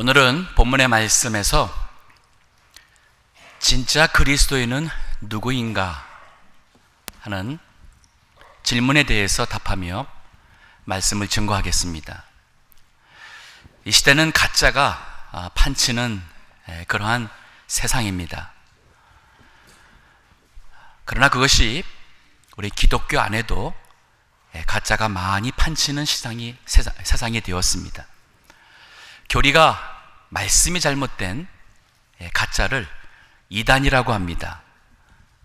오늘은 본문의 말씀에서 진짜 그리스도인은 누구인가 하는 질문에 대해서 답하며 말씀을 증거하겠습니다. 이 시대는 가짜가 판치는 그러한 세상입니다. 그러나 그것이 우리 기독교 안에도 가짜가 많이 판치는 세상이 되었습니다. 교리가 말씀이 잘못된 가짜를 이단이라고 합니다.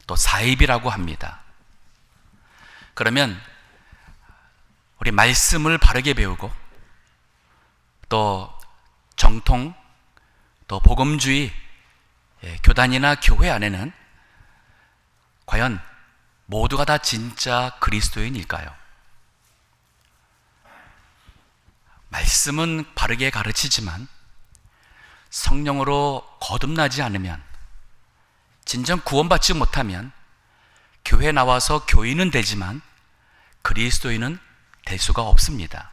또 사입이라고 합니다. 그러면 우리 말씀을 바르게 배우고 또 정통 또 복음주의 교단이나 교회 안에는 과연 모두가 다 진짜 그리스도인일까요? 말씀은 바르게 가르치지만 성령으로 거듭나지 않으면, 진정 구원받지 못하면 교회에 나와서 교인은 되지만 그리스도인은 될 수가 없습니다.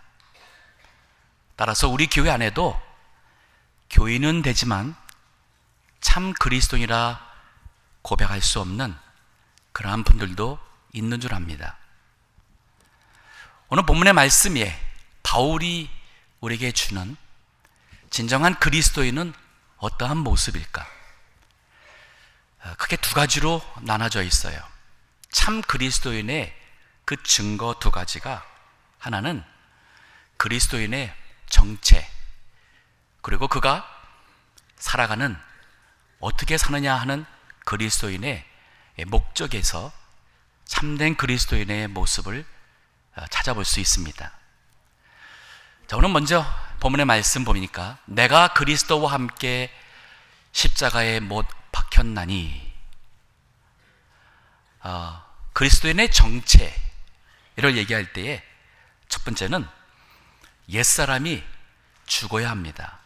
따라서 우리 교회 안에도 교인은 되지만 참 그리스도인이라 고백할 수 없는 그러한 분들도 있는 줄 압니다. 오늘 본문의 말씀에 바울이 우리에게 주는 진정한 그리스도인은 어떠한 모습일까? 크게 두 가지로 나눠져 있어요. 참 그리스도인의 그 증거 두 가지가, 하나는 그리스도인의 정체, 그리고 그가 살아가는, 어떻게 사느냐 하는 그리스도인의 목적에서 참된 그리스도인의 모습을 찾아볼 수 있습니다. 자, 오늘 먼저 본문의 말씀 보니까 내가 그리스도와 함께 십자가에 못 박혔나니, 그리스도인의 정체를 얘기할 때에 첫 번째는 옛사람이 죽어야 합니다.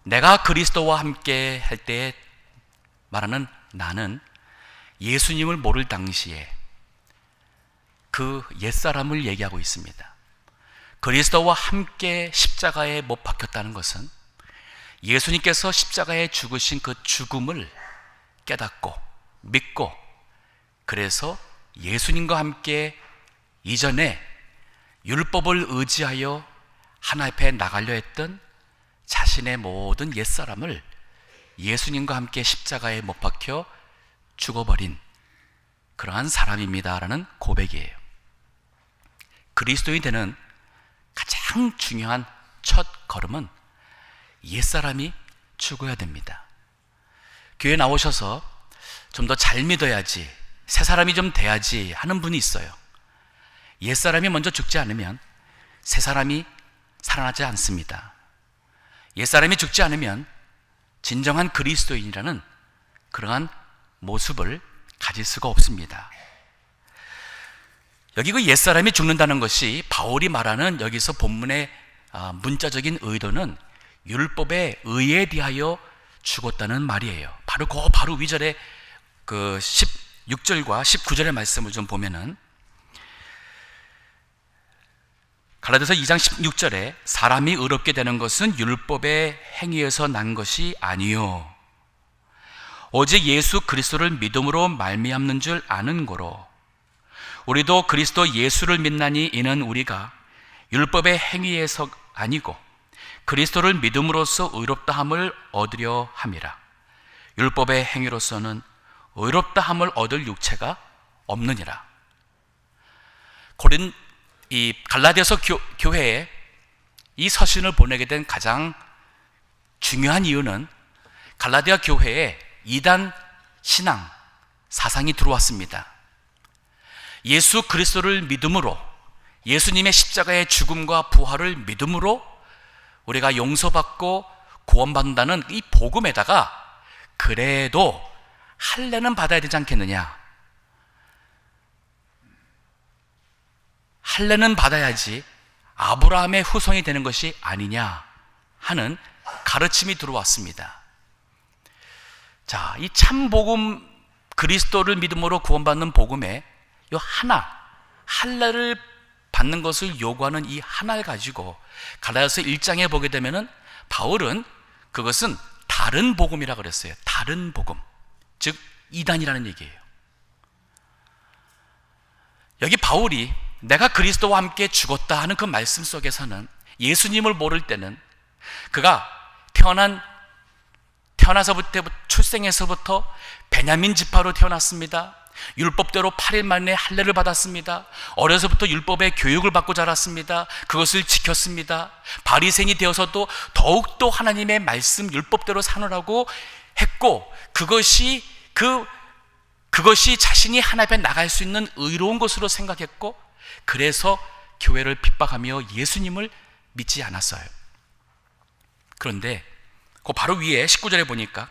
내가 그리스도와 함께 할 때에 말하는 나는 예수님을 모를 당시에 그 옛사람을 얘기하고 있습니다. 그리스도와 함께 십자가에 못 박혔다는 것은 예수님께서 십자가에 죽으신 그 죽음을 깨닫고 믿고, 그래서 예수님과 함께 이전에 율법을 의지하여 하나님 앞에 나가려 했던 자신의 모든 옛사람을 예수님과 함께 십자가에 못 박혀 죽어버린 그러한 사람입니다라는 고백이에요. 그리스도인이 되는 가장 중요한 첫 걸음은 옛사람이 죽어야 됩니다. 교회에 나오셔서 좀 더 잘 믿어야지, 새 사람이 좀 돼야지 하는 분이 있어요. 옛사람이 먼저 죽지 않으면 새 사람이 살아나지 않습니다. 옛사람이 죽지 않으면 진정한 그리스도인이라는 그러한 모습을 가질 수가 없습니다. 여기 그 옛사람이 죽는다는 것이 바울이 말하는 여기서 본문의 문자적인 의도는 율법의 의에 대하여 죽었다는 말이에요. 바로 위절의 그 16절과 19절의 말씀을 좀 보면은, 갈라디아서 2장 16절에 사람이 의롭게 되는 것은 율법의 행위에서 난 것이 아니요 오직 예수 그리스도를 믿음으로 말미암는 줄 아는 고로 우리도 그리스도 예수를 믿나니 이는 우리가 율법의 행위에서 아니고 그리스도를 믿음으로써 의롭다함을 얻으려 함이라. 율법의 행위로서는 의롭다함을 얻을 육체가 없느니라. 이 갈라디아서 교회에 이 서신을 보내게 된 가장 중요한 이유는 갈라디아 교회에 이단 신앙 사상이 들어왔습니다. 예수 그리스도를 믿음으로, 예수님의 십자가의 죽음과 부활을 믿음으로 우리가 용서받고 구원받는다는 이 복음에다가 그래도 할례는 받아야 되지 않겠느냐, 할례는 받아야지 아브라함의 후손이 되는 것이 아니냐 하는 가르침이 들어왔습니다. 자, 이 참 복음, 그리스도를 믿음으로 구원받는 복음에 이 하나, 할례를 받는 것을 요구하는 이 하나를 가지고 갈라디아서 1장에 보게 되면은 바울은 그것은 다른 복음이라 그랬어요. 다른 복음, 즉 이단이라는 얘기예요. 여기 바울이 내가 그리스도와 함께 죽었다 하는 그 말씀 속에서는 예수님을 모를 때는 그가 태어나서부터 출생에서부터 베냐민 지파로 태어났습니다. 율법대로 8일 만에 할례를 받았습니다. 어려서부터 율법의 교육을 받고 자랐습니다. 그것을 지켰습니다. 바리새인이 되어서도 더욱더 하나님의 말씀 율법대로 사느라고 했고, 그것이 자신이 하나님 앞에 나갈 수 있는 의로운 것으로 생각했고, 그래서 교회를 핍박하며 예수님을 믿지 않았어요. 그런데 그 바로 위에 19절에 보니까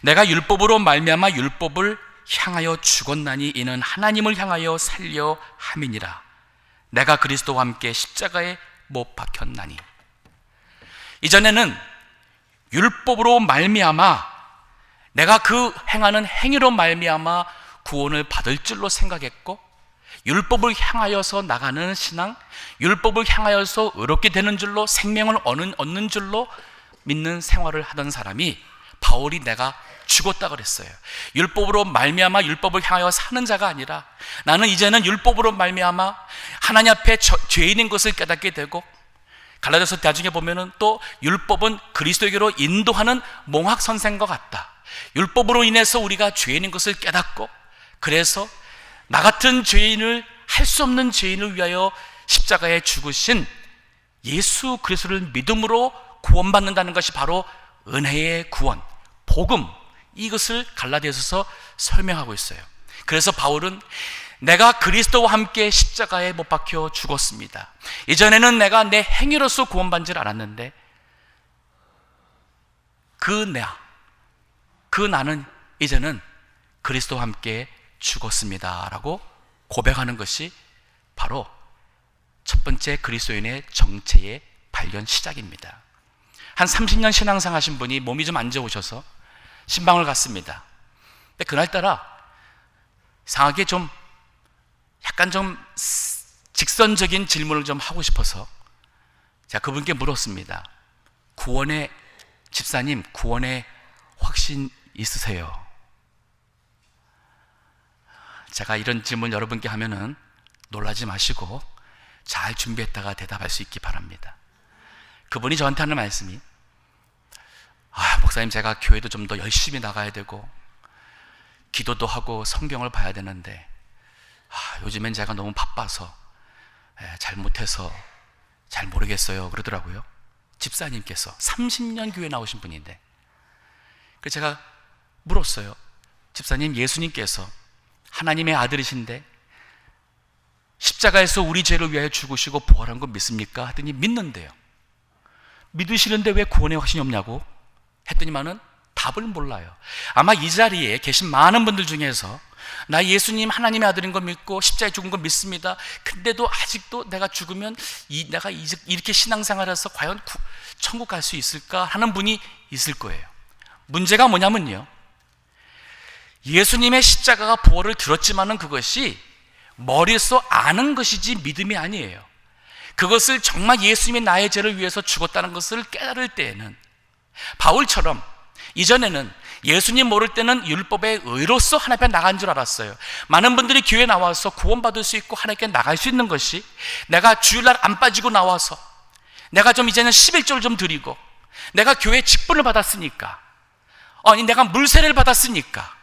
내가 율법으로 말미암아 율법을 향하여 죽었나니 이는 하나님을 향하여 살려 함이니라. 내가 그리스도와 함께 십자가에 못 박혔나니. 이전에는 율법으로 말미암아 내가 그 행하는 행위로 말미암아 구원을 받을 줄로 생각했고, 율법을 향하여서 나가는 신앙, 율법을 향하여서 의롭게 되는 줄로, 생명을 얻는 줄로 믿는 생활을 하던 사람이 바울이 내가 죽었다 그랬어요. 율법으로 말미암아 율법을 향하여 사는 자가 아니라 나는 이제는 율법으로 말미암아 하나님 앞에 죄인인 것을 깨닫게 되고, 갈라디아서 나중에 보면은 또 율법은 그리스도에게로 인도하는 몽학 선생과 같다. 율법으로 인해서 우리가 죄인인 것을 깨닫고, 그래서 나 같은 죄인을, 할 수 없는 죄인을 위하여 십자가에 죽으신 예수 그리스도를 믿음으로 구원받는다는 것이 바로 은혜의 구원, 복음, 이것을 갈라디아서서 설명하고 있어요. 그래서 바울은 내가 그리스도와 함께 십자가에 못 박혀 죽었습니다. 이전에는 내가 내 행위로서 구원받는 줄 알았는데 그 나는 이제는 그리스도와 함께 죽었습니다 라고 고백하는 것이 바로 첫 번째 그리스도인의 정체의 발견 시작입니다. 한 30년 신앙생활 하신 분이 몸이 좀 안 좋으셔서 신방을 갔습니다. 근데 그날따라 이상하게 약간 직선적인 질문을 좀 하고 싶어서 제가 그분께 물었습니다. 집사님, 구원의 확신 있으세요? 제가 이런 질문 여러분께 하면은 놀라지 마시고 잘 준비했다가 대답할 수 있기 바랍니다. 그분이 저한테 하는 말씀이, 목사님, 제가 교회도 좀 더 열심히 나가야 되고 기도도 하고 성경을 봐야 되는데 요즘엔 제가 너무 바빠서 잘못해서 잘 모르겠어요 그러더라고요. 집사님께서 30년 교회 나오신 분인데. 그래서 제가 물었어요. 집사님, 예수님께서 하나님의 아들이신데 십자가에서 우리 죄를 위하여 죽으시고 부활한 거 믿습니까? 하더니 믿는데요. 믿으시는데 왜 구원의 확신이 없냐고 했더니만은 답을 몰라요. 아마 이 자리에 계신 많은 분들 중에서 나 예수님 하나님의 아들인 거 믿고 십자가에 죽은 거 믿습니다. 근데도 아직도 내가 죽으면 내가 이렇게 신앙생활해서 과연 천국 갈 수 있을까 하는 분이 있을 거예요. 문제가 뭐냐면요, 예수님의 십자가가 부활을 들었지만은 그것이 머리에서 아는 것이지 믿음이 아니에요. 그것을 정말 예수님이 나의 죄를 위해서 죽었다는 것을 깨달을 때에는, 바울처럼 이전에는 예수님 모를 때는 율법의 의로서 하나님 앞에 나간 줄 알았어요. 많은 분들이 교회에 나와서 구원받을 수 있고 하나님께 나갈 수 있는 것이, 내가 주일날 안 빠지고 나와서 내가 좀 이제는 11조를 좀 드리고 내가 교회 직분을 받았으니까, 아니 내가 물세례를 받았으니까,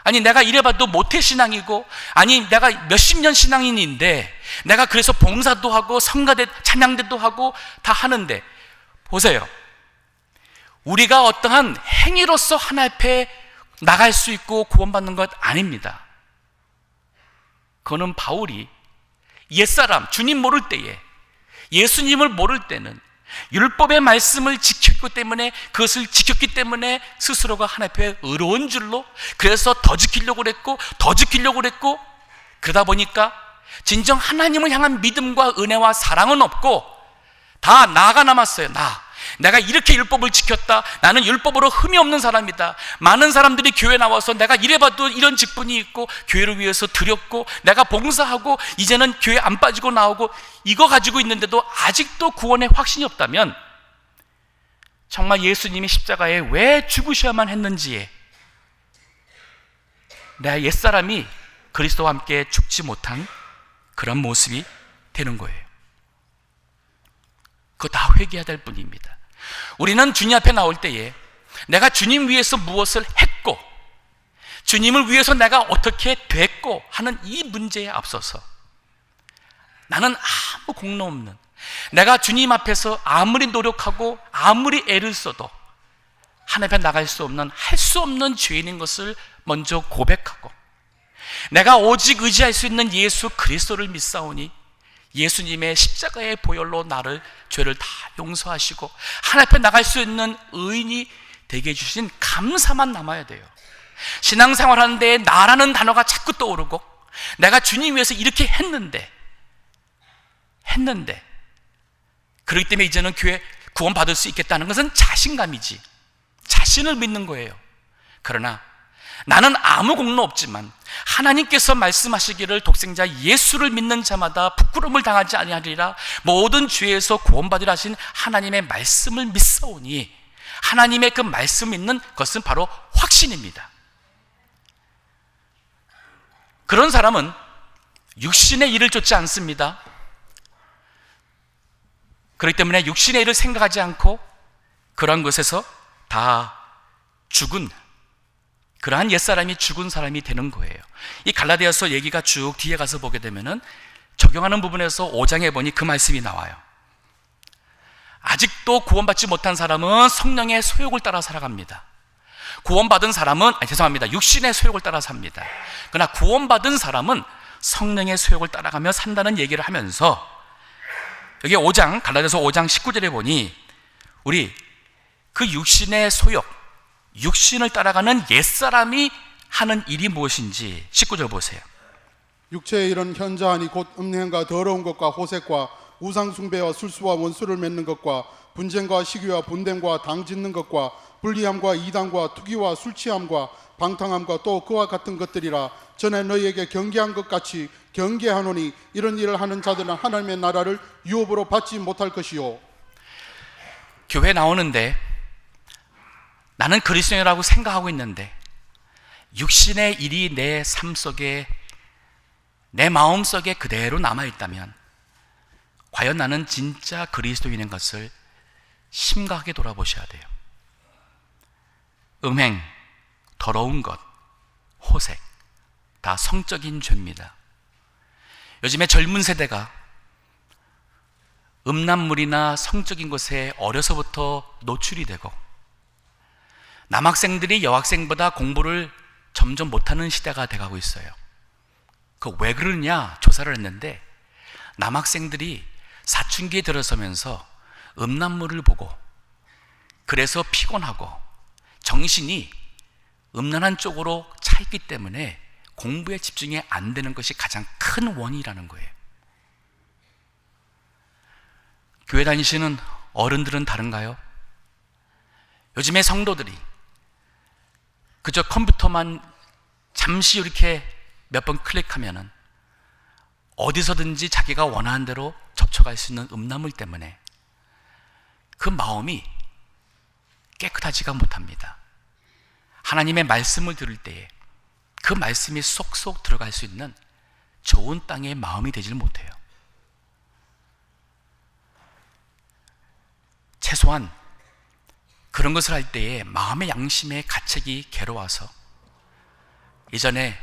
아니 내가 이래봐도 모태신앙이고, 아니 내가 몇십 년 신앙인인데 내가 그래서 봉사도 하고 성가대 찬양대도 하고 다 하는데, 보세요, 우리가 어떠한 행위로서 하나님 앞에 나갈 수 있고 구원받는 것 아닙니다. 그거는 바울이 옛사람 주님 모를 때에, 예수님을 모를 때는 율법의 말씀을 지켰기 때문에, 그것을 지켰기 때문에 스스로가 하나님 앞에 의로운 줄로, 그래서 더 지키려고 그랬고 그러다 보니까 진정 하나님을 향한 믿음과 은혜와 사랑은 없고 다 나가 남았어요. 내가 이렇게 율법을 지켰다, 나는 율법으로 흠이 없는 사람이다. 많은 사람들이 교회 나와서 내가 이래봐도 이런 직분이 있고 교회를 위해서 드렸고 내가 봉사하고 이제는 교회 안 빠지고 나오고 이거 가지고 있는데도 아직도 구원의 확신이 없다면 정말 예수님이 십자가에 왜 죽으셔야만 했는지에 내 옛사람이 그리스도와 함께 죽지 못한 그런 모습이 되는 거예요. 그거 다 회개해야 될 뿐입니다. 우리는 주님 앞에 나올 때에 내가 주님 위해서 무엇을 했고 주님을 위해서 내가 어떻게 됐고 하는 이 문제에 앞서서 나는 아무 공로 없는, 내가 주님 앞에서 아무리 노력하고 아무리 애를 써도 하나님 앞에 나갈 수 없는, 할 수 없는 죄인인 것을 먼저 고백하고 내가 오직 의지할 수 있는 예수 그리스도를 믿사오니 예수님의 십자가의 보혈로 나를 죄를 다 용서하시고 하나님 앞에 나갈 수 있는 의인이 되게 해주신 감사만 남아야 돼요. 신앙생활하는 데에 나라는 단어가 자꾸 떠오르고 내가 주님 위해서 이렇게 했는데 그렇기 때문에 이제는 교회 구원받을 수 있겠다는 것은 자신감이지, 자신을 믿는 거예요. 그러나 나는 아무 공로 없지만 하나님께서 말씀하시기를 독생자 예수를 믿는 자마다 부끄러움을 당하지 아니하리라 모든 죄에서 구원받으라 하신 하나님의 말씀을 믿사오니 하나님의 그 말씀 믿는 것은 바로 확신입니다. 그런 사람은 육신의 일을 쫓지 않습니다. 그렇기 때문에 육신의 일을 생각하지 않고 그러한 것에서 다 죽은, 그러한 옛사람이 죽은 사람이 되는 거예요. 이 갈라디아서 얘기가 쭉 뒤에 가서 보게 되면은 적용하는 부분에서 5장에 보니 그 말씀이 나와요. 아직도 구원받지 못한 사람은 성령의 소욕을 따라 살아갑니다. 구원받은 사람은 육신의 소욕을 따라 삽니다. 그러나 구원받은 사람은 성령의 소욕을 따라가며 산다는 얘기를 하면서 여기 5장, 갈라디아서 5장 19절에 보니 우리 그 육신의 소욕, 육신을 따라가는 옛사람이 하는 일이 무엇인지 19절 보세요. 육체의 일은 현저하니 곧 음행과 더러운 것과 호색과 우상숭배와 술수와 원수를 맺는 것과 분쟁과 시기와 분냄과 당짓는 것과 불리함과 이단과 투기와 술취함과 방탕함과 또 그와 같은 것들이라. 전에 너희에게 경계한 것 같이 경계하노니 이런 일을 하는 자들은 하나님의 나라를 유업으로 받지 못할 것이요. 교회 나오는데 나는 그리스도인이라고 생각하고 있는데 육신의 일이 내 삶 속에, 내 마음 속에 그대로 남아있다면 과연 나는 진짜 그리스도인인 것을 심각하게 돌아보셔야 돼요. 음행, 더러운 것, 호색, 다 성적인 죄입니다. 요즘에 젊은 세대가 음란물이나 성적인 것에 어려서부터 노출이 되고 남학생들이 여학생보다 공부를 점점 못하는 시대가 돼가고 있어요. 그 왜 그러냐 조사를 했는데 남학생들이 사춘기에 들어서면서 음란물을 보고 그래서 피곤하고 정신이 음란한 쪽으로 차 있기 때문에 공부에 집중이 안 되는 것이 가장 큰 원인이라는 거예요. 교회 다니시는 어른들은 다른가요? 요즘에 성도들이 그저 컴퓨터만 잠시 이렇게 몇 번 클릭하면은 어디서든지 자기가 원하는 대로 접촉할 수 있는 음란물 때문에 그 마음이 깨끗하지가 못합니다. 하나님의 말씀을 들을 때에 그 말씀이 쏙쏙 들어갈 수 있는 좋은 땅의 마음이 되질 못해요. 최소한 그런 것을 할 때에 마음의 양심의 가책이 괴로워서 이전에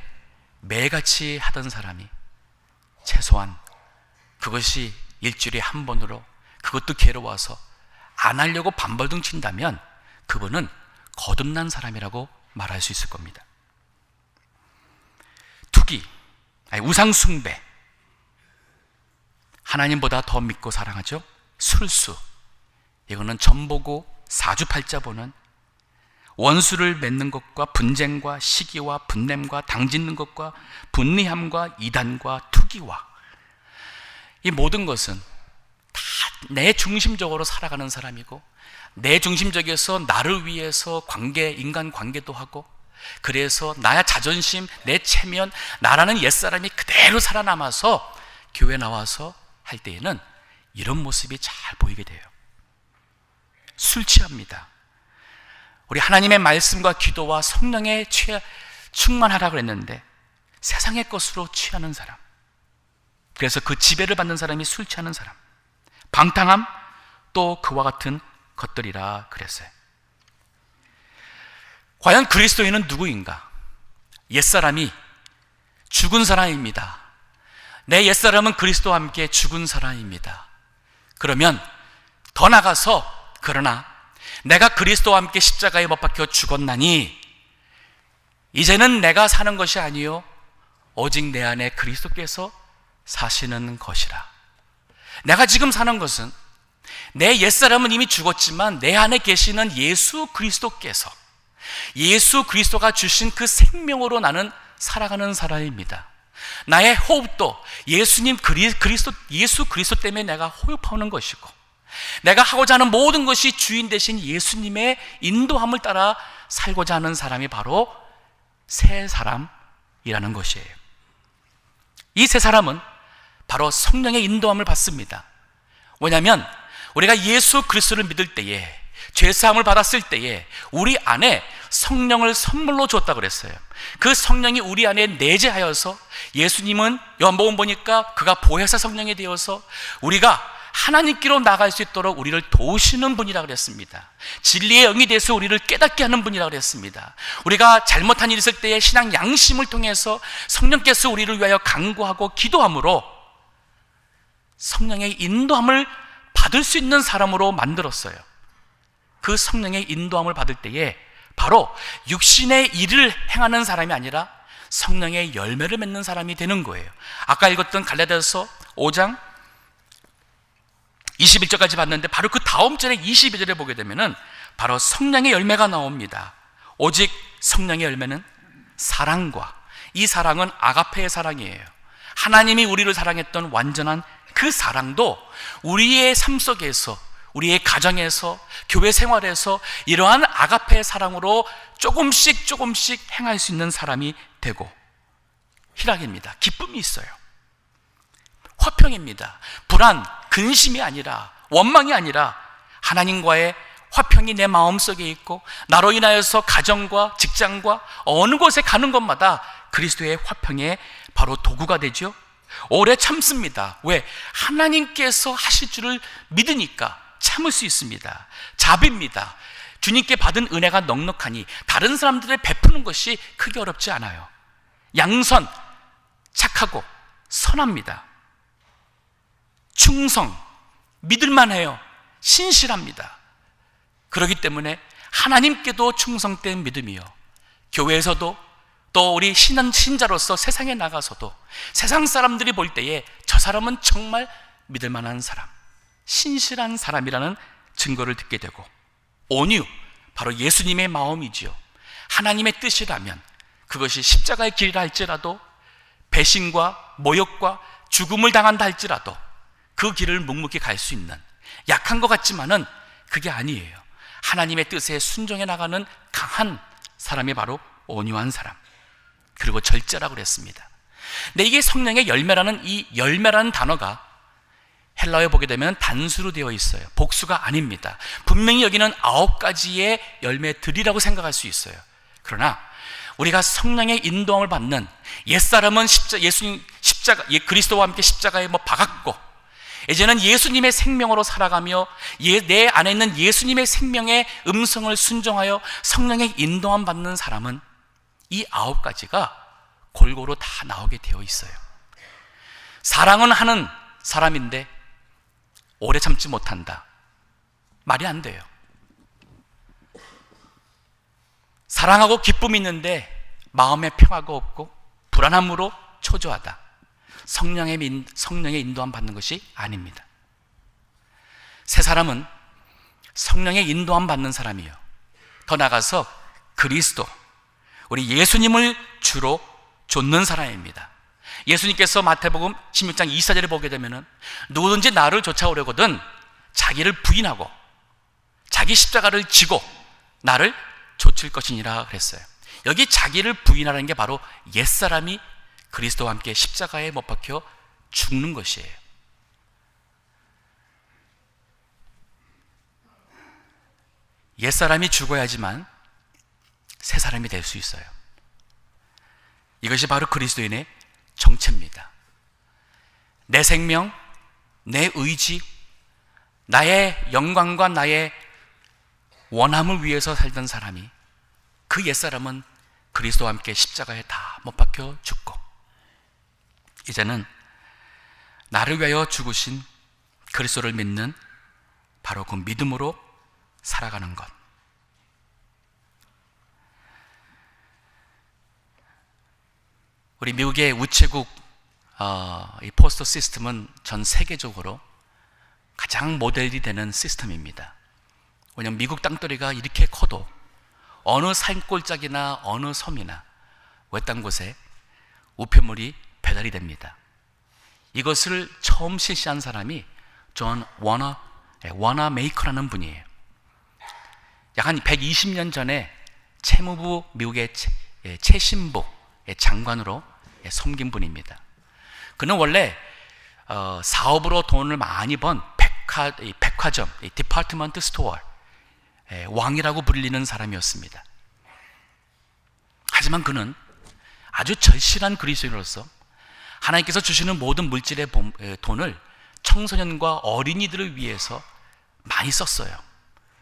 매일같이 하던 사람이 최소한 그것이 일주일에 한 번으로 그것도 괴로워서 안 하려고 반발등 친다면 그분은 거듭난 사람이라고 말할 수 있을 겁니다. 투기, 우상숭배, 하나님보다 더 믿고 사랑하죠. 술수, 이거는 점보고 사주팔자 보는, 원수를 맺는 것과 분쟁과 시기와 분냄과 당짓는 것과 분리함과 이단과 투기와 이 모든 것은 다 내 중심적으로 살아가는 사람이고 내 중심적에서 나를 위해서 인간 관계도 하고 그래서 나의 자존심, 내 체면, 나라는 옛사람이 그대로 살아남아서 교회 나와서 할 때에는 이런 모습이 잘 보이게 돼요. 술 취합니다. 우리 하나님의 말씀과 기도와 성령에 충만하라고 그랬는데 세상의 것으로 취하는 사람, 그래서 그 지배를 받는 사람이 술 취하는 사람, 방탕함, 또 그와 같은 것들이라 그랬어요. 과연 그리스도인은 누구인가? 옛사람이 죽은 사람입니다. 내 옛사람은 그리스도와 함께 죽은 사람입니다. 그러면 더 나가서, 그러나 내가 그리스도와 함께 십자가에 못 박혀 죽었나니 이제는 내가 사는 것이 아니요 오직 내 안에 그리스도께서 사시는 것이라. 내가 지금 사는 것은, 내 옛사람은 이미 죽었지만 내 안에 계시는 예수 그리스도께서, 예수 그리스도가 주신 그 생명으로 나는 살아가는 사람입니다. 나의 호흡도 예수 그리스도 때문에 내가 호흡하는 것이고, 내가 하고자 하는 모든 것이 주인 되신 예수님의 인도함을 따라 살고자 하는 사람이 바로 새 사람이라는 것이에요. 이 새 사람은 바로 성령의 인도함을 받습니다. 왜냐하면 우리가 예수 그리스도를 믿을 때에, 죄사함을 받았을 때에 우리 안에 성령을 선물로 줬다고 그랬어요. 그 성령이 우리 안에 내재하여서, 예수님은 요한복음 보니까 그가 보혜사 성령이 되어서 우리가 하나님께로 나갈 수 있도록 우리를 도우시는 분이라고 그랬습니다. 진리의 영이 돼서 우리를 깨닫게 하는 분이라고 그랬습니다. 우리가 잘못한 일 있을 때의 신앙 양심을 통해서 성령께서 우리를 위하여 간구하고 기도함으로 성령의 인도함을 받을 수 있는 사람으로 만들었어요. 그 성령의 인도함을 받을 때에 바로 육신의 일을 행하는 사람이 아니라 성령의 열매를 맺는 사람이 되는 거예요. 아까 읽었던 갈라디아서 5장 21절까지 봤는데 바로 그 다음 절에 22절에 보게 되면은 바로 성령의 열매가 나옵니다. 오직 성령의 열매는 사랑과, 이 사랑은 아가페의 사랑이에요. 하나님이 우리를 사랑했던 완전한 그 사랑도 우리의 삶 속에서, 우리의 가정에서, 교회 생활에서 이러한 아가페의 사랑으로 조금씩 행할 수 있는 사람이 되고, 희락입니다. 기쁨이 있어요. 화평입니다. 불안, 근심이 아니라, 원망이 아니라 하나님과의 화평이 내 마음속에 있고, 나로 인하여서 가정과 직장과 어느 곳에 가는 것마다 그리스도의 화평의 바로 도구가 되죠. 오래 참습니다. 왜? 하나님께서 하실 줄을 믿으니까 참을 수 있습니다. 자비입니다. 주님께 받은 은혜가 넉넉하니 다른 사람들을 베푸는 것이 크게 어렵지 않아요. 양선, 착하고 선합니다. 충성, 믿을만해요. 신실합니다. 그렇기 때문에 하나님께도 충성된 믿음이요, 교회에서도 또 우리 신자로서 세상에 나가서도 세상 사람들이 볼 때에 저 사람은 정말 믿을만한 사람, 신실한 사람이라는 증거를 듣게 되고, 온유, 바로 예수님의 마음이지요. 하나님의 뜻이라면 그것이 십자가의 길이라 할지라도, 배신과 모욕과 죽음을 당한다 할지라도 그 길을 묵묵히 갈 수 있는, 약한 것 같지만은 그게 아니에요. 하나님의 뜻에 순종해 나가는 강한 사람이 바로 온유한 사람, 그리고 절제라고 그랬습니다. 근데 이게 성령의 열매라는, 이 열매라는 단어가 헬라어에 보게 되면 단수로 되어 있어요. 복수가 아닙니다. 분명히 여기는 9가지의 열매들이라고 생각할 수 있어요. 그러나 우리가 성령의 인도함을 받는, 옛사람은 그리스도와 함께 십자가에 박았고, 이제는 예수님의 생명으로 살아가며 내 안에 있는 예수님의 생명의 음성을 순종하여 성령의 인도함 받는 사람은 이 9가지가 골고루 다 나오게 되어 있어요. 사랑은 하는 사람인데 오래 참지 못한다, 말이 안 돼요. 사랑하고 기쁨이 있는데 마음에 평화가 없고 불안함으로 초조하다, 성령의 인도함 받는 것이 아닙니다. 새 사람은 성령의 인도함 받는 사람이에요. 더 나아가서 그리스도, 우리 예수님을 주로 좇는 사람입니다. 예수님께서 마태복음 16장 24절에 보게 되면은 누구든지 나를 쫓아오려거든 자기를 부인하고 자기 십자가를 지고 나를 좇을 것이니라 그랬어요. 여기 자기를 부인하라는 게 바로 옛사람이 그리스도와 함께 십자가에 못 박혀 죽는 것이에요. 옛사람이 죽어야지만 새 사람이 될 수 있어요. 이것이 바로 그리스도인의 정체입니다. 내 생명, 내 의지, 나의 영광과 나의 원함을 위해서 살던 사람이, 그 옛사람은 그리스도와 함께 십자가에 다 못 박혀 죽고, 이제는 나를 위하여 죽으신 그리스도를 믿는 바로 그 믿음으로 살아가는 것. 우리 미국의 우체국 이 포스트 시스템은 전 세계적으로 가장 모델이 되는 시스템입니다. 왜냐하면 미국 땅덩어리가 이렇게 커도 어느 산골짜기나 어느 섬이나 외딴 곳에 우편물이 배달이 됩니다. 이것을 처음 실시한 사람이 존 워너 메이커라는 분이에요. 약 한 120년 전에 채무부, 미국의 최신부 장관으로 섬긴 분입니다. 그는 원래 사업으로 돈을 많이 번 백화점, 디파트먼트 스토어 왕이라고 불리는 사람이었습니다. 하지만 그는 아주 절실한 그리스도인으로서 하나님께서 주시는 모든 물질의 돈을 청소년과 어린이들을 위해서 많이 썼어요.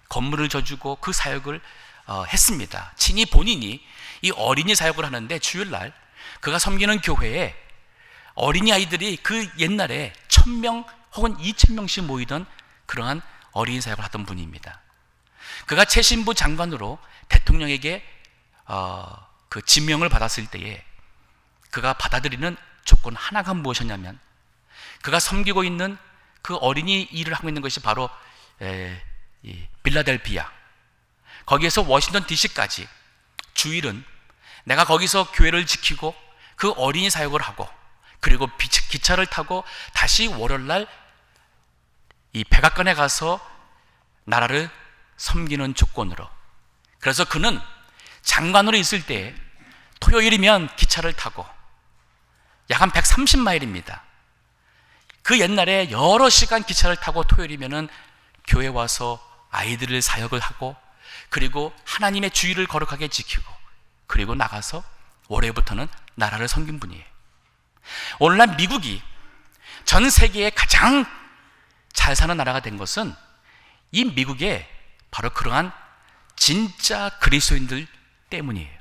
건물을 져주고 그 사역을 했습니다. 친히 본인이 이 어린이 사역을 하는데 주일날 그가 섬기는 교회에 어린이 아이들이 그 옛날에 1000명 혹은 2000명씩 모이던 그러한 어린이 사역을 하던 분입니다. 그가 최신부 장관으로 대통령에게 그 지명을 받았을 때에 그가 받아들이는 조건 하나가 무엇이었냐면, 그가 섬기고 있는 그 어린이 일을 하고 있는 것이 바로 빌라델피아, 거기에서 워싱턴 DC까지 주일은 내가 거기서 교회를 지키고 그 어린이 사역을 하고, 그리고 기차를 타고 다시 월요일날 이 백악관에 가서 나라를 섬기는 조건으로. 그래서 그는 장관으로 있을 때 토요일이면 기차를 타고 약 한 130마일입니다. 그 옛날에 여러 시간 기차를 타고 토요일이면은 교회 와서 아이들을 사역을 하고, 그리고 하나님의 주의를 거룩하게 지키고, 그리고 나가서 월요일부터는 나라를 섬긴 분이에요. 오늘날 미국이 전 세계에 가장 잘 사는 나라가 된 것은 이 미국의 바로 그러한 진짜 그리스도인들 때문이에요.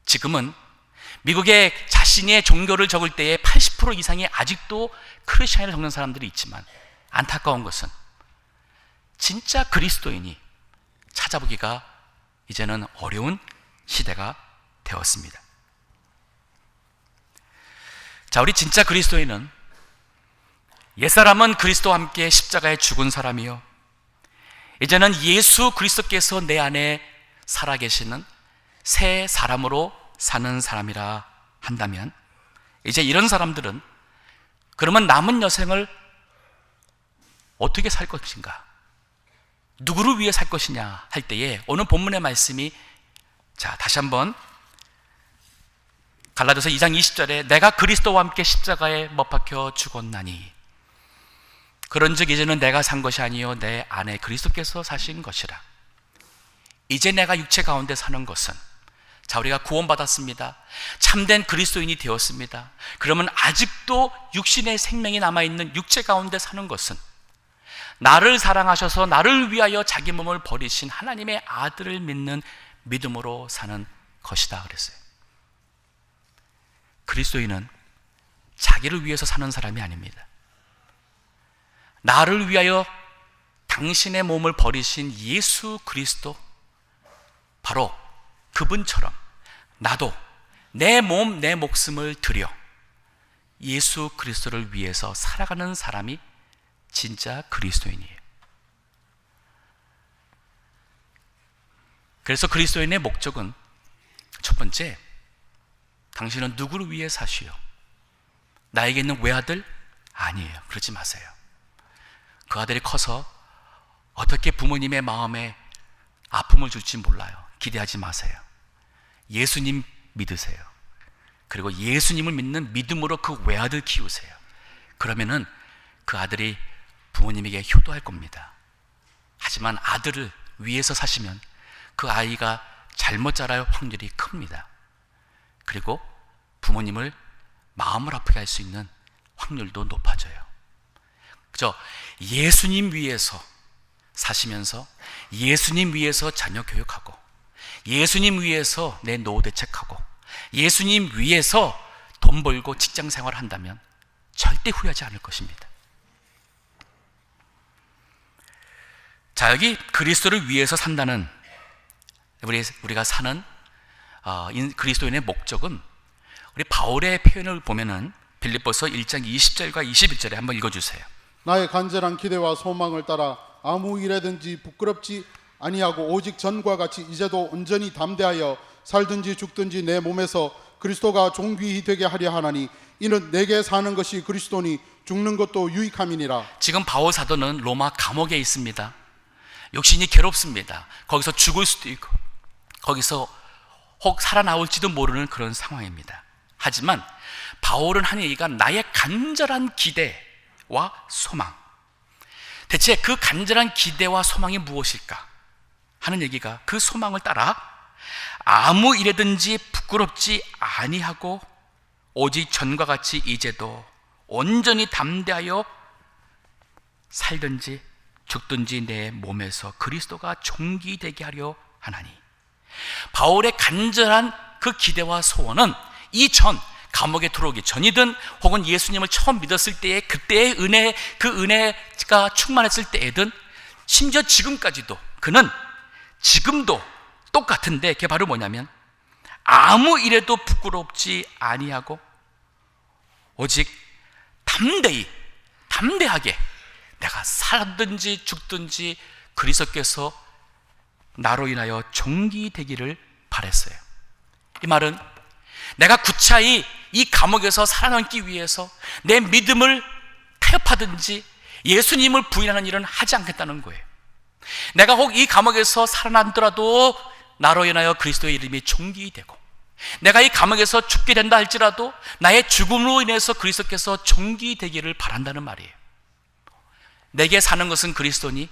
지금은 미국의 자신의 종교를 적을 때에 80% 이상이 아직도 크리스찬을 적는 사람들이 있지만, 안타까운 것은 진짜 그리스도인이 찾아보기가 이제는 어려운 시대가 되었습니다. 자, 우리 진짜 그리스도인은 옛사람은 그리스도와 함께 십자가에 죽은 사람이요, 이제는 예수 그리스도께서 내 안에 살아계시는 새 사람으로 사는 사람이라 한다면, 이제 이런 사람들은 그러면 남은 여생을 어떻게 살 것인가, 누구를 위해 살 것이냐 할 때에 오늘 본문의 말씀이, 자, 다시 한번 갈라디아서 2장 20절에 내가 그리스도와 함께 십자가에 못 박혀 죽었나니 그런즉 이제는 내가 산 것이 아니요 내 안에 그리스도께서 사신 것이라. 이제 내가 육체 가운데 사는 것은, 자, 우리가 구원받았습니다. 참된 그리스도인이 되었습니다. 그러면 아직도 육신의 생명이 남아있는 육체 가운데 사는 것은 나를 사랑하셔서 나를 위하여 자기 몸을 버리신 하나님의 아들을 믿는 믿음으로 사는 것이다 그랬어요. 그리스도인은 자기를 위해서 사는 사람이 아닙니다. 나를 위하여 당신의 몸을 버리신 예수 그리스도, 바로 그분처럼 나도 내 몸, 내 목숨을 들여 예수 그리스도를 위해서 살아가는 사람이 진짜 그리스도인이에요. 그래서 그리스도인의 목적은 첫 번째, 당신은 누구를 위해 사시오? 나에게 있는 외아들? 아니에요. 그러지 마세요. 그 아들이 커서 어떻게 부모님의 마음에 아픔을 줄지 몰라요. 기대하지 마세요. 예수님 믿으세요. 그리고 예수님을 믿는 믿음으로 그 외아들 키우세요. 그러면은 그 아들이 부모님에게 효도할 겁니다. 하지만 아들을 위에서 사시면 그 아이가 잘못 자랄 확률이 큽니다. 그리고 부모님을 마음을 아프게 할 수 있는 확률도 높아져요. 그죠? 예수님 위에서 사시면서 예수님 위에서 자녀 교육하고 예수님 위에서 내 노후 대책하고 예수님 위에서 돈 벌고 직장 생활을 한다면 절대 후회하지 않을 것입니다. 자, 여기 그리스도를 위해서 산다는 우리가 사는 그리스도인의 목적은 우리 바울의 표현을 보면은 빌립보서 1장 20절과 21절에 한번 읽어주세요. 나의 간절한 기대와 소망을 따라 아무 일에든지 부끄럽지 아니하고 오직 전과 같이 이제도 온전히 담대하여 살든지 죽든지 내 몸에서 그리스도가 존귀히 되게 하려 하나니 이는 내게 사는 것이 그리스도니 죽는 것도 유익함이니라. 지금 바울 사도는 로마 감옥에 있습니다. 육신이 괴롭습니다. 거기서 죽을 수도 있고 거기서 혹 살아나올지도 모르는 그런 상황입니다. 하지만 바울은 하는 얘기가 나의 간절한 기대와 소망, 대체 그 간절한 기대와 소망이 무엇일까 하는 얘기가 그 소망을 따라 아무 일에든지 부끄럽지 아니하고 오직 전과 같이 이제도 온전히 담대하여 살든지 죽든지 내 몸에서 그리스도가 존귀되게 하려 하나니. 바울의 간절한 그 기대와 소원은 이전 감옥에 들어오기 전이든 혹은 예수님을 처음 믿었을 때의 그때의 은혜, 그 은혜가 충만했을 때에든 심지어 지금까지도 그는 지금도 똑같은데 그게 바로 뭐냐면 아무 일에도 부끄럽지 아니하고 오직 담대하게 내가 살든지 죽든지 그리스도께서 나로 인하여 존귀되기를 바랬어요. 이 말은 내가 구차히 이 감옥에서 살아남기 위해서 내 믿음을 타협하든지 예수님을 부인하는 일은 하지 않겠다는 거예요. 내가 혹 이 감옥에서 살아남더라도 나로 인하여 그리스도의 이름이 존귀되고 내가 이 감옥에서 죽게 된다 할지라도 나의 죽음으로 인해서 그리스도께서 존귀되기를 바란다는 말이에요. 내게 사는 것은 그리스도니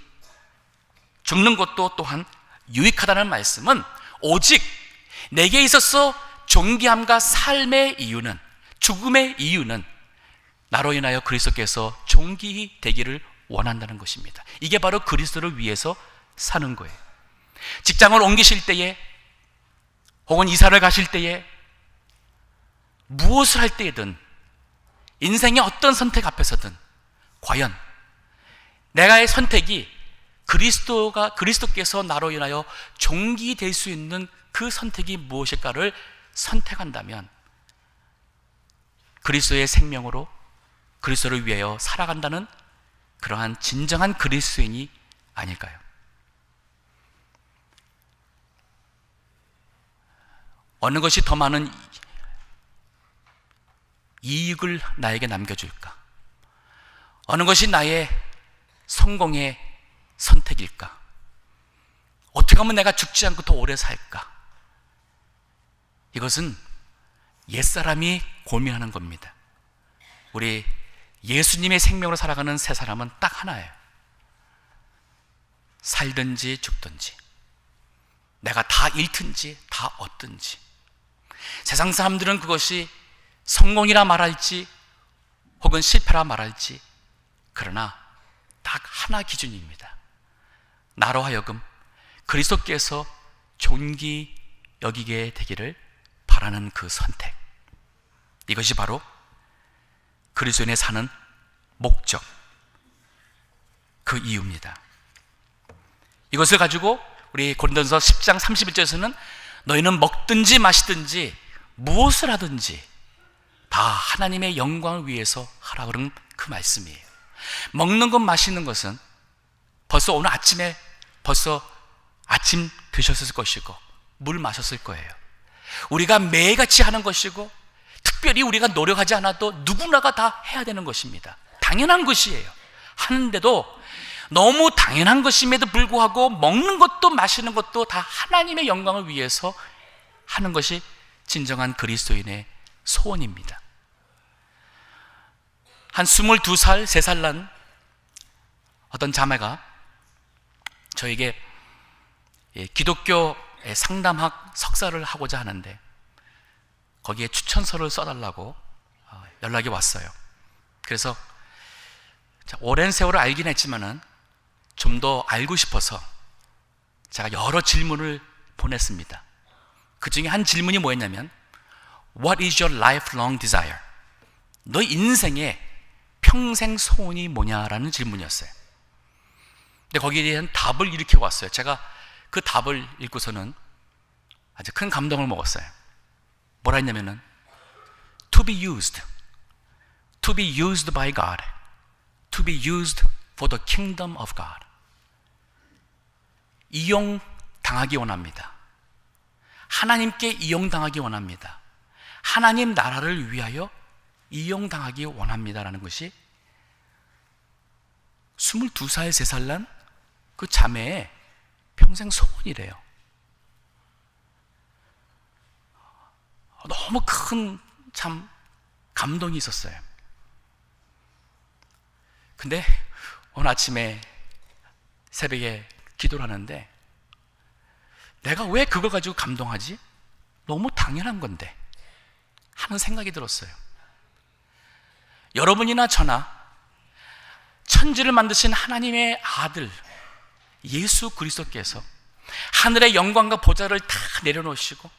죽는 것도 또한 유익하다는 말씀은 오직 내게 있어서 존귀함과 삶의 이유는, 죽음의 이유는 나로 인하여 그리스도께서 존귀히 되기를 원한다는 것입니다. 이게 바로 그리스도를 위해서 사는 거예요. 직장을 옮기실 때에 혹은 이사를 가실 때에 무엇을 할 때에든 인생의 어떤 선택 앞에서든 과연 내가의 선택이 그리스도께서 나로 인하여 존귀될 수 있는 그 선택이 무엇일까를 선택한다면 그리스도의 생명으로 그리스도를 위하여 살아간다는 그러한 진정한 그리스도인이 아닐까요? 어느 것이 더 많은 이익을 나에게 남겨줄까? 어느 것이 나의 성공의 선택일까? 어떻게 하면 내가 죽지 않고 더 오래 살까? 이것은 옛사람이 고민하는 겁니다. 우리 예수님의 생명으로 살아가는 새 사람은 딱 하나예요. 살든지 죽든지 내가 다 잃든지 다 얻든지. 세상 사람들은 그것이 성공이라 말할지 혹은 실패라 말할지, 그러나 딱 하나 기준입니다. 나로 하여금 그리스도께서 존귀 여기게 되기를 바라는 그 선택, 이것이 바로 그리스도인의 사는 목적, 그 이유입니다. 이것을 가지고 우리 고린도전서 10장 31절에서는 너희는 먹든지 마시든지 무엇을 하든지 다 하나님의 영광을 위해서 하라 그런 그 말씀이에요. 먹는 것 마시는 것은 벌써 오늘 아침에 벌써 아침 드셨을 것이고 물 마셨을 거예요. 우리가 매일같이 하는 것이고 특별히 우리가 노력하지 않아도 누구나가 다 해야 되는 것입니다. 당연한 것이에요. 하는데도 너무 당연한 것임에도 불구하고 먹는 것도 마시는 것도 다 하나님의 영광을 위해서 하는 것이 진정한 그리스도인의 소원입니다. 한 22살, 3살 난 어떤 자매가 저에게 기독교 상담학 석사를 하고자 하는데 거기에 추천서를 써달라고 연락이 왔어요. 그래서 오랜 세월을 알긴 했지만은 좀 더 알고 싶어서 제가 여러 질문을 보냈습니다. 그 중에 한 질문이 뭐였냐면 What is your lifelong desire? 너 인생의 평생 소원이 뭐냐라는 질문이었어요. 근데 거기에 대한 답을 이렇게 왔어요. 제가 그 답을 읽고서는 아주 큰 감동을 먹었어요. 뭐라 했냐면은 To be used by God, to be used for the kingdom of God. 이용당하기 원합니다. 하나님께 이용당하기 원합니다. 하나님 나라를 위하여 이용당하기 원합니다라는 것이 22살, 3살 난 그 자매의 평생 소원이래요. 너무 큰 참 감동이 있었어요. 근데 오늘 아침에 새벽에 기도를 하는데 내가 왜 그걸 가지고 감동하지? 너무 당연한 건데 하는 생각이 들었어요. 여러분이나 저나 천지를 만드신 하나님의 아들 예수 그리스도께서 하늘의 영광과 보좌를 다 내려놓으시고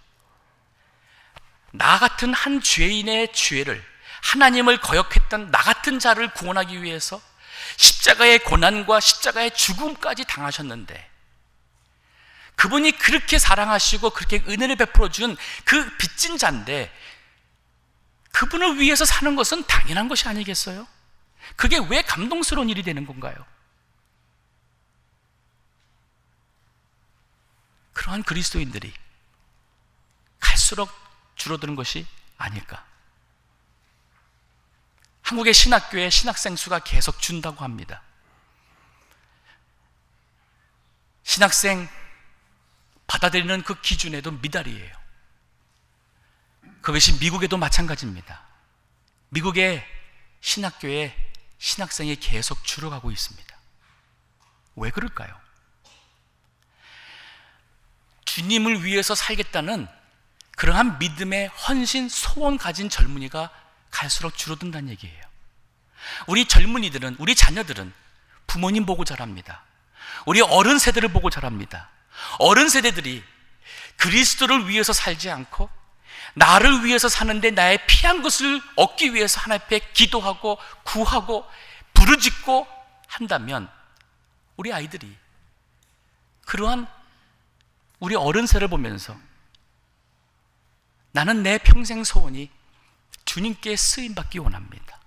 나 같은 한 죄인의 죄를, 하나님을 거역했던 나 같은 자를 구원하기 위해서 십자가의 고난과 십자가의 죽음까지 당하셨는데 그분이 그렇게 사랑하시고 그렇게 은혜를 베풀어 준 그 빚진 자인데 그분을 위해서 사는 것은 당연한 것이 아니겠어요? 그게 왜 감동스러운 일이 되는 건가요? 그러한 그리스도인들이 갈수록 줄어드는 것이 아닐까? 한국의 신학교의 신학생 수가 계속 준다고 합니다. 신학생 받아들이는 그 기준에도 미달이에요. 그것이 미국에도 마찬가지입니다. 미국의 신학교에 신학생이 계속 줄어가고 있습니다. 왜 그럴까요? 주님을 위해서 살겠다는 그러한 믿음의 헌신, 소원 가진 젊은이가 갈수록 줄어든다는 얘기예요. 우리 젊은이들은, 우리 자녀들은 부모님 보고 자랍니다. 우리 어른 세대를 보고 자랍니다. 어른 세대들이 그리스도를 위해서 살지 않고 나를 위해서 사는데 나의 피한 것을 얻기 위해서 하나님 앞에 기도하고 구하고 부르짖고 한다면 우리 아이들이 그러한 우리 어른 세를 보면서 나는 내 평생 소원이 주님께 쓰임받기 원합니다.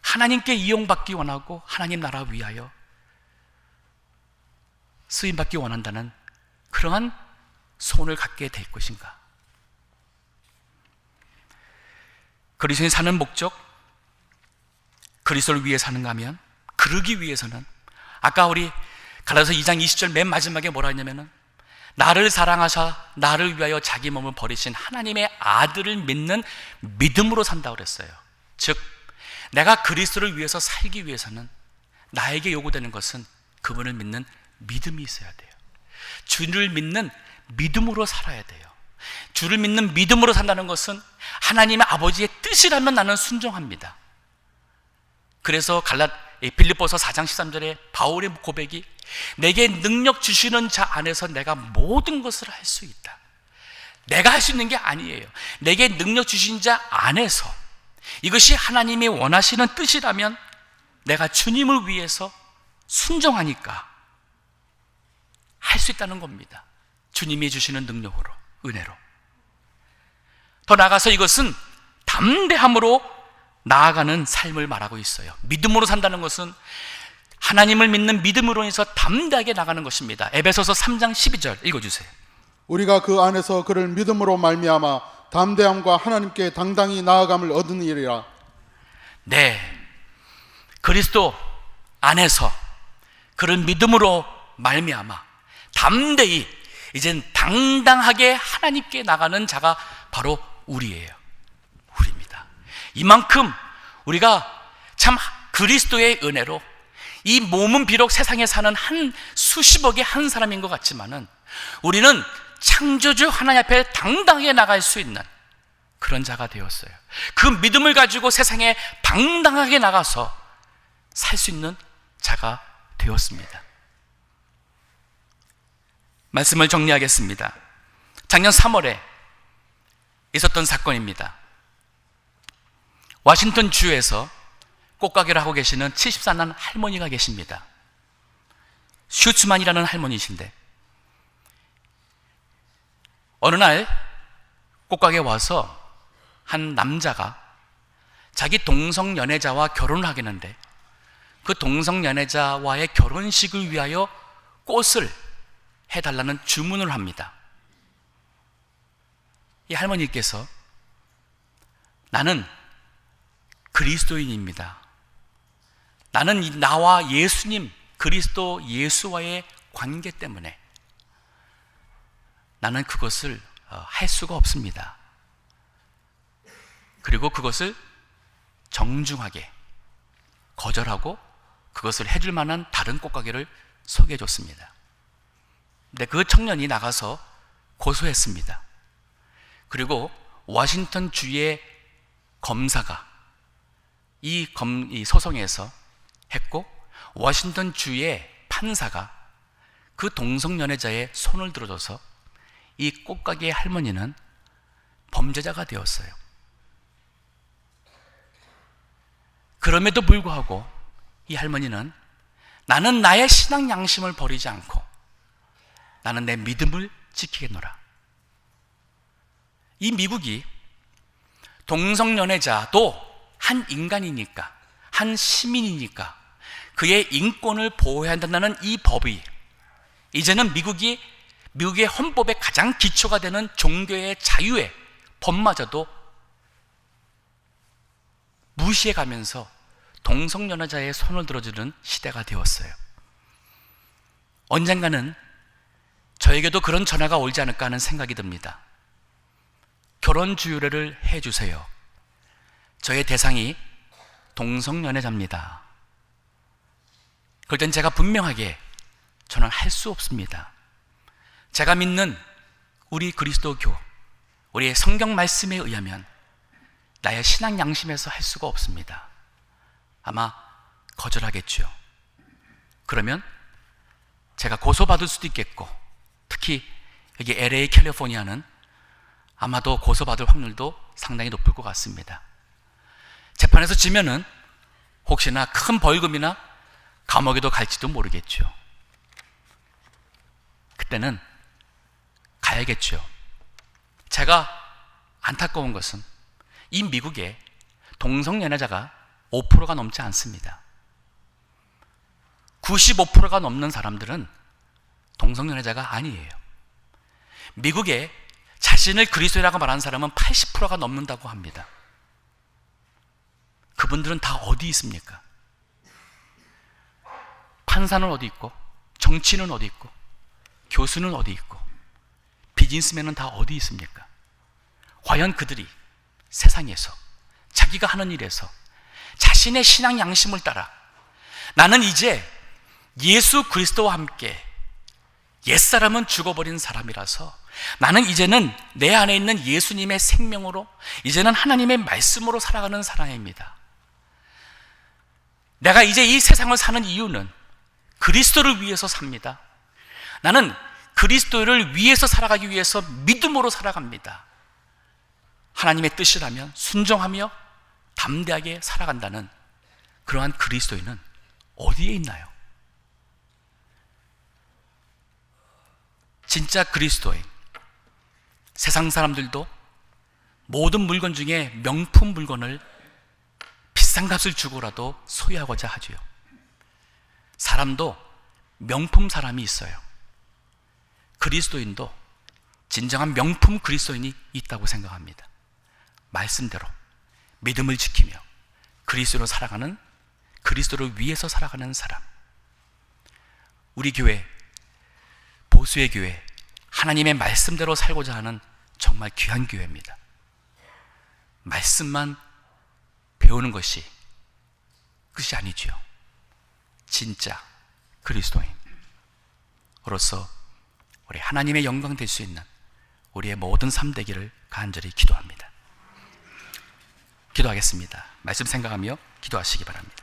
하나님께 이용받기 원하고 하나님 나라 위하여 쓰임받기 원한다는 그러한 소원을 갖게 될 것인가? 그리스도인 사는 목적, 그리스도를 위해 사는가 하면 그러기 위해서는 아까 우리 갈라디아서 2장 20절 맨 마지막에 뭐라 했냐면은 나를 사랑하사 나를 위하여 자기 몸을 버리신 하나님의 아들을 믿는 믿음으로 산다고 그랬어요. 즉 내가 그리스도를 위해서 살기 위해서는 나에게 요구되는 것은 그분을 믿는 믿음이 있어야 돼요. 주를 믿는 믿음으로 살아야 돼요. 주를 믿는 믿음으로 산다는 것은 하나님의 아버지의 뜻이라면 나는 순종합니다. 그래서 빌립보서 4장 13절에 바울의 고백이 내게 능력 주시는 자 안에서 내가 모든 것을 할 수 있다. 내가 할 수 있는 게 아니에요. 내게 능력 주신 자 안에서 이것이 하나님이 원하시는 뜻이라면 내가 주님을 위해서 순종하니까 할 수 있다는 겁니다. 주님이 주시는 능력으로, 은혜로. 더 나아가서 이것은 담대함으로 나아가는 삶을 말하고 있어요. 믿음으로 산다는 것은 하나님을 믿는 믿음으로 인해서 담대하게 나가는 것입니다. 에베소서 3장 12절 읽어주세요. 우리가 그 안에서 그를 믿음으로 말미암아 담대함과 하나님께 당당히 나아감을 얻으니라. 네, 그리스도 안에서 그를 믿음으로 말미암아 담대히 이젠 당당하게 하나님께 나가는 자가 바로 우리예요. 우리입니다. 이만큼 우리가 참 그리스도의 은혜로 이 몸은 비록 세상에 사는 한 수십억의 한 사람인 것 같지만은 우리는 창조주 하나님 앞에 당당하게 나갈 수 있는 그런 자가 되었어요. 그 믿음을 가지고 세상에 당당하게 나가서 살 수 있는 자가 되었습니다. 말씀을 정리하겠습니다. 작년 3월에 있었던 사건입니다. 워싱턴 주에서 꽃가게를 하고 계시는 74년 할머니가 계십니다. 슈츠만이라는 할머니이신데 어느 날 꽃가게에 와서 한 남자가 자기 동성연애자와 결혼을 하겠는데 그 동성연애자와의 결혼식을 위하여 꽃을 해달라는 주문을 합니다. 이 할머니께서 나는 그리스도인입니다. 나는 나와 예수님, 그리스도 예수와의 관계 때문에 나는 그것을 할 수가 없습니다. 그리고 그것을 정중하게 거절하고 그것을 해줄 만한 다른 꽃가게를 소개해 줬습니다. 근데 그 청년이 나가서 고소했습니다. 그리고 워싱턴 주의 검사가 이 소송에서 했고 워싱턴 주의 판사가 그 동성연애자의 손을 들어줘서 이 꽃가게의 할머니는 범죄자가 되었어요. 그럼에도 불구하고 이 할머니는 나는 나의 신앙 양심을 버리지 않고 나는 내 믿음을 지키겠노라. 이 미국이 동성연애자도 한 인간이니까, 한 시민이니까 그의 인권을 보호해야 한다는 이 법이 이제는 미국의 헌법의 가장 기초가 되는 종교의 자유의 법마저도 무시해가면서 동성연애자의 손을 들어주는 시대가 되었어요. 언젠가는 저에게도 그런 전화가 오지 않을까 하는 생각이 듭니다. 결혼주례를 해주세요. 저의 대상이 동성연애자입니다. 그럴 땐 제가 분명하게 저는 할 수 없습니다. 제가 믿는 우리 그리스도교, 우리의 성경 말씀에 의하면 나의 신앙 양심에서 할 수가 없습니다. 아마 거절하겠죠. 그러면 제가 고소받을 수도 있겠고, 특히 여기 LA 캘리포니아는 아마도 고소받을 확률도 상당히 높을 것 같습니다. 재판에서 지면은 혹시나 큰 벌금이나 감옥에도 갈지도 모르겠죠. 그때는 가야겠죠. 제가 안타까운 것은 이 미국에 동성연애자가 5%가 넘지 않습니다. 95%가 넘는 사람들은 동성연애자가 아니에요. 미국에 자신을 그리스도라고 말하는 사람은 80%가 넘는다고 합니다. 그분들은 다 어디 있습니까? 판사는 어디 있고, 정치인은 어디 있고, 교수는 어디 있고, 비즈니스맨은 다 어디 있습니까? 과연 그들이 세상에서 자기가 하는 일에서 자신의 신앙 양심을 따라 나는 이제 예수 그리스도와 함께 옛사람은 죽어버린 사람이라서 나는 이제는 내 안에 있는 예수님의 생명으로 이제는 하나님의 말씀으로 살아가는 사람입니다. 내가 이제 이 세상을 사는 이유는 그리스도를 위해서 삽니다. 나는 그리스도를 위해서 살아가기 위해서 믿음으로 살아갑니다. 하나님의 뜻이라면 순종하며 담대하게 살아간다는 그러한 그리스도인은 어디에 있나요? 진짜 그리스도인, 세상 사람들도 모든 물건 중에 명품 물건을 비싼 값을 주고라도 소유하고자 하지요. 사람도 명품 사람이 있어요. 그리스도인도 진정한 명품 그리스도인이 있다고 생각합니다. 말씀대로 믿음을 지키며 그리스도로 살아가는, 그리스도를 위해서 살아가는 사람. 우리 교회, 보수의 교회, 하나님의 말씀대로 살고자 하는 정말 귀한 교회입니다. 말씀만 배우는 것이 끝이 아니지요. 진짜 그리스도인으로서 우리 하나님의 영광 될 수 있는 우리의 모든 삶 되기를 간절히 기도합니다. 기도하겠습니다. 말씀 생각하며 기도하시기 바랍니다.